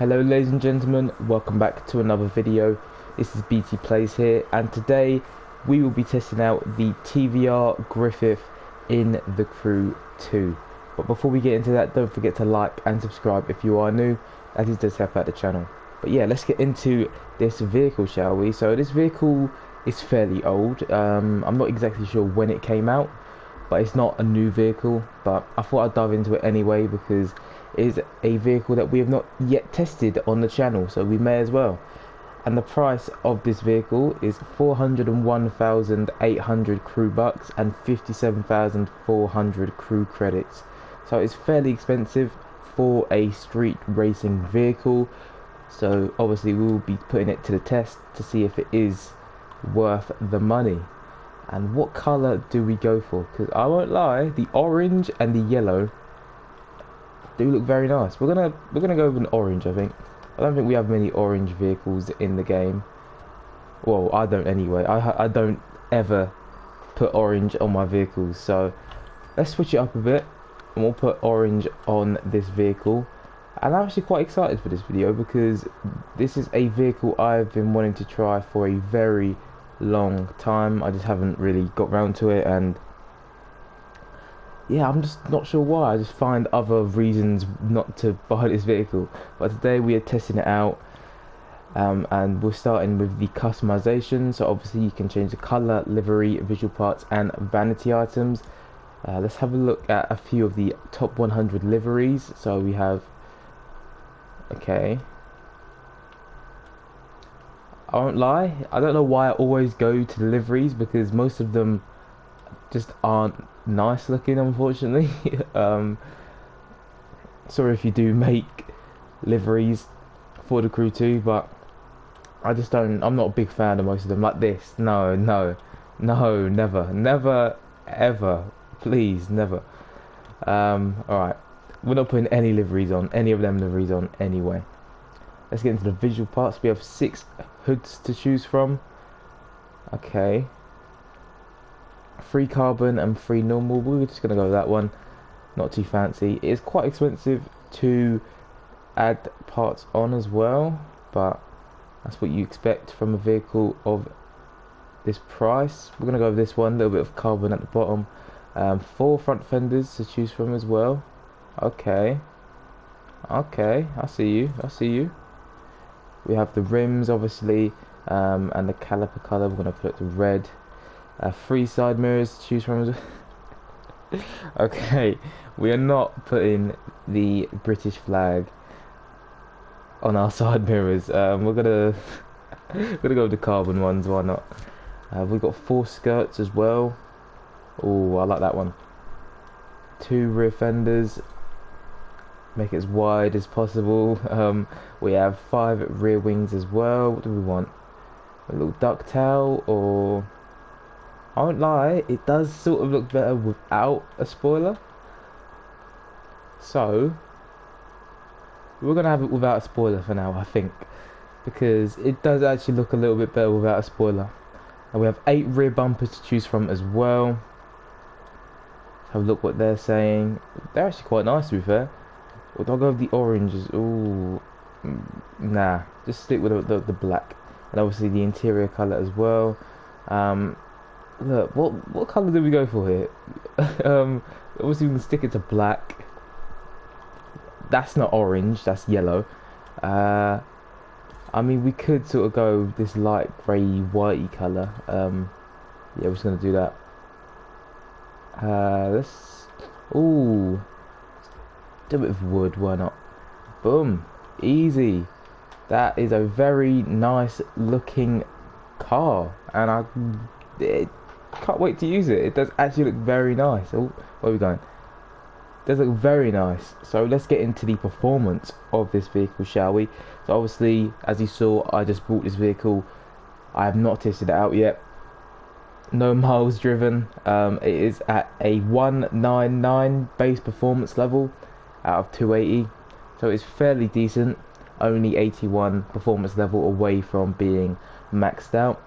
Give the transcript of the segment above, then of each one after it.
Hello ladies and gentlemen, welcome back to another video. This is BT Plays here, and today we will be testing out the TVR Griffith in the Crew 2. But before we get into that, don't forget to like and subscribe if you are new, as it does help out the channel. But yeah, let's get into this vehicle, shall we? So this vehicle is fairly old. I'm not exactly sure when it came out, but it's not a new vehicle. But I thought I'd dive into it anyway because it is a vehicle that we have not yet tested on the channel, so we may as well. And the price of this vehicle is 401,800 crew bucks and 57,400 crew credits. So it's fairly expensive for a street racing vehicle. So obviously we will be putting it to the test to see if it is worth the money. And what colour do we go for? Because I won't lie, the orange and the yellow do look very nice. We're gonna go with an orange, I think. I don't think we have many orange vehicles in the game. Well, I don't anyway. I don't ever put orange on my vehicles. So let's switch it up a bit and we'll put orange on this vehicle. And I'm actually quite excited for this video because this is a vehicle I've been wanting to try for a very long time. I just haven't really got round to it, and yeah, I'm just not sure why. I just find other reasons not to buy this vehicle. But today we are testing it out, and we're starting with the customization. So obviously you can change the color, livery, visual parts and vanity items. Let's have a look at a few of the top 100 liveries. So we have, okay, I won't lie, I don't know why I always go to the liveries because most of them just aren't nice looking, unfortunately. Sorry if you do make liveries for the Crew 2, but I just don't, I'm not a big fan of most of them. Like this, no, never ever, please, never. Alright, we're not putting any liveries on, any of them liveries on anyway. Let's get into the visual parts. We have 6 hoods to choose from. Okay, 3 carbon and 3 normal. We're just gonna go with that one. Not too fancy. It is quite expensive to add parts on as well, but that's what you expect from a vehicle of this price. We're gonna go with this one. A little bit of carbon at the bottom. 4 front fenders to choose from as well. Okay, I see you. We have the rims, obviously, and the caliper color. We're gonna put it to red. 3 side mirrors to choose from. Okay, we are not putting the British flag on our side mirrors. We're gonna go with the carbon ones. Why not? We've got 4 skirts as well. Oh, I like that one. 2 rear fenders. Make it as wide as possible. We have 5 rear wings as well. What do we want? A little ducktail, or I won't lie, it does sort of look better without a spoiler. So we're gonna have it without a spoiler for now, I think, because it does actually look a little bit better without a spoiler. And we have 8 rear bumpers to choose from as well. Have a look what they're saying. They're actually quite nice, to be fair. Or do I go with the oranges? Ooh, nah, just stick with the black. And obviously the interior colour as well. Look, what colour did we go for here? Obviously we can stick it to black. That's not orange, that's yellow. I mean, we could sort of go with this light grey whitey colour. Yeah, we're just gonna do that. Let's, ooh, do a bit of wood, why not? Boom, easy. That is a very nice looking car, and I can't wait to use it. It does actually look very nice. Oh, where are we going? It does look very nice. So let's get into the performance of this vehicle, shall we? So obviously, as you saw, I just bought this vehicle. I have not tested it out yet. No miles driven. It is at a 199 base performance level out of 280, so it's fairly decent. Only 81 performance level away from being maxed out,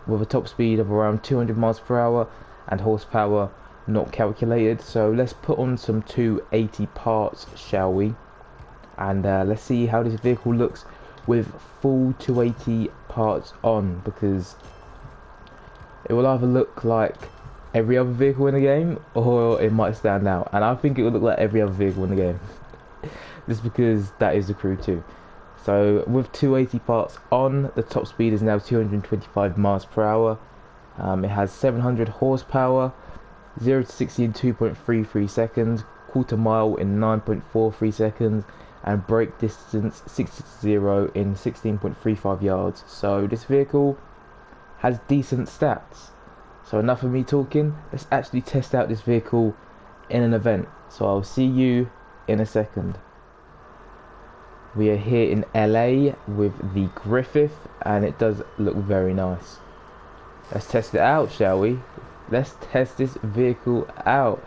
with a top speed of around 200 miles per hour and horsepower not calculated. So let's put on some 280 parts, shall we? and let's see how this vehicle looks with full 280 parts on, because it will either look like every other vehicle in the game or it might stand out, and I think it will look like every other vehicle in the game just because that is the Crew 2. So with 280 parts on, the top speed is now 225 miles per hour. It has 700 horsepower, 0 to 60 in 2.33 seconds, quarter mile in 9.43 seconds, and brake distance 60 to 0 in 16.35 yards. So this vehicle has decent stats. So enough of me talking, let's actually test out this vehicle in an event. So I'll see you in a second. We are here in LA with the Griffith, and it does look very nice. Let's test it out, shall we? Let's test this vehicle out,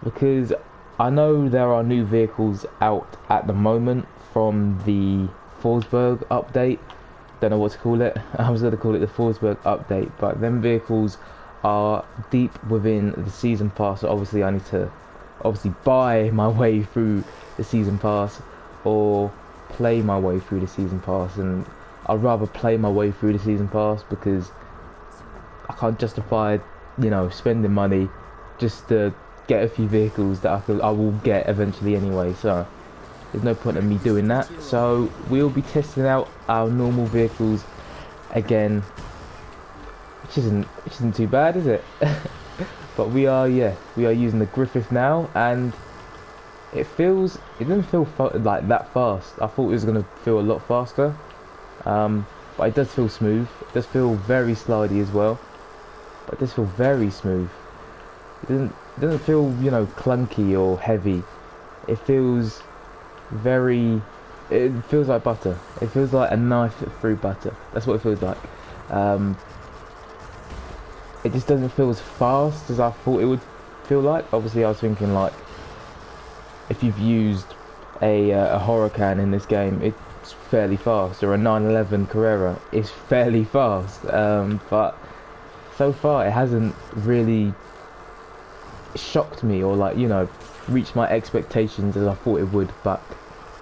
because I know there are new vehicles out at the moment from the Forsberg update. Don't know what to call it. I was going to call it the Forsberg update, but them vehicles are deep within the season pass. So obviously I need to buy my way through the season pass or play my way through the season pass, and I'd rather play my way through the season pass because I can't justify, you know, spending money just to get a few vehicles that I will get eventually anyway. So there's no point in me doing that. So we'll be testing out our normal vehicles again, which isn't too bad, is it? But we are using the Griffith now, and it doesn't feel like that fast. I thought it was gonna feel a lot faster, but it does feel smooth. It does feel very slidey as well, but it does feel very smooth. It doesn't feel, you know, clunky or heavy. It feels like butter. It feels like a knife through butter. That's what it feels like. It just doesn't feel as fast as I thought it would feel like. Obviously I was thinking, like, if you've used a Huracan in this game, it's fairly fast, or a 911 Carrera is fairly fast, but so far it hasn't really shocked me or, like, you know, reached my expectations as I thought it would. But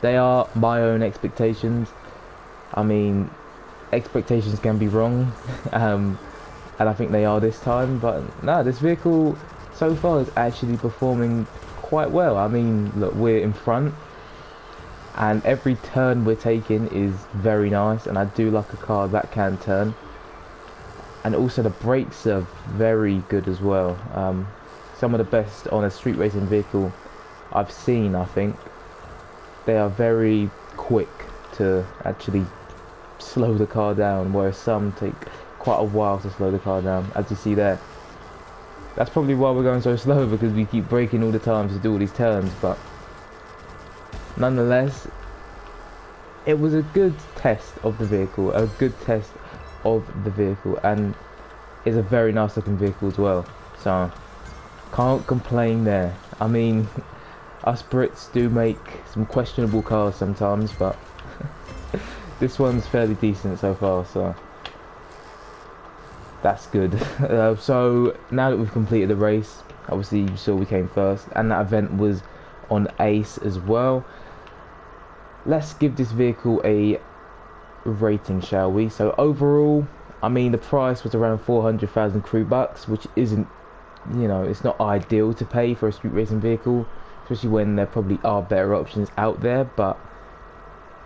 they are my own expectations. I mean, expectations can be wrong, and I think they are this time. But no, this vehicle so far is actually performing quite well. I mean, look, we're in front, and every turn we're taking is very nice, and I do like a car that can turn. And also the brakes are very good as well. Some of the best on a street racing vehicle I've seen, I think. They are very quick to actually slow the car down, whereas some take quite a while to slow the car down, as you see there. That's probably why we're going so slow, because we keep braking all the time to do all these turns. But nonetheless, it was a good test of the vehicle, and it's a very nice looking vehicle as well. So can't complain there. I mean, us Brits do make some questionable cars sometimes, but this one's fairly decent so far, so that's good. So now that we've completed the race, obviously you saw we came first, and that event was on Ace as well. Let's give this vehicle a rating, shall we? So overall, I mean, the price was around 400,000 crew bucks, which isn't, you know, it's not ideal to pay for a street racing vehicle, especially when there probably are better options out there. But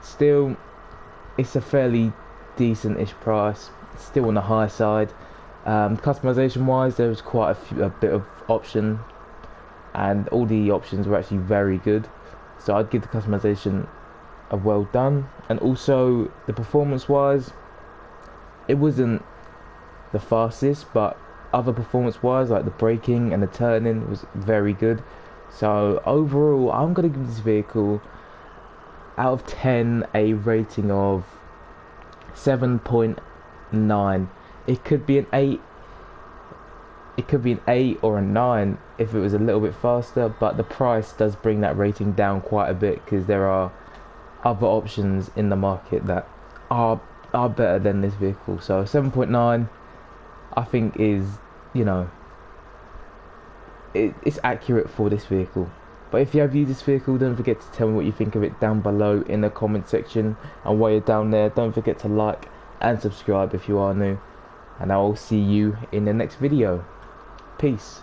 still, it's a fairly decent-ish price. It's still on the high side. Customization wise, there was quite a bit of option, and all the options were actually very good. So I'd give the customization a well done. And also the performance wise, it wasn't the fastest, but other performance wise, like the braking and the turning, was very good. So overall, I'm gonna give this vehicle out of 10 a rating of 7.9. It could be an 8. It could be an 8 or a 9 if it was a little bit faster, but the price does bring that rating down quite a bit, because there are other options in the market that are better than this vehicle. So 7.9 I think is, you know, it's accurate for this vehicle. But if you have used this vehicle, don't forget to tell me what you think of it down below in the comment section. And while you're down there, don't forget to like and subscribe if you are new. And I will see you in the next video. Peace.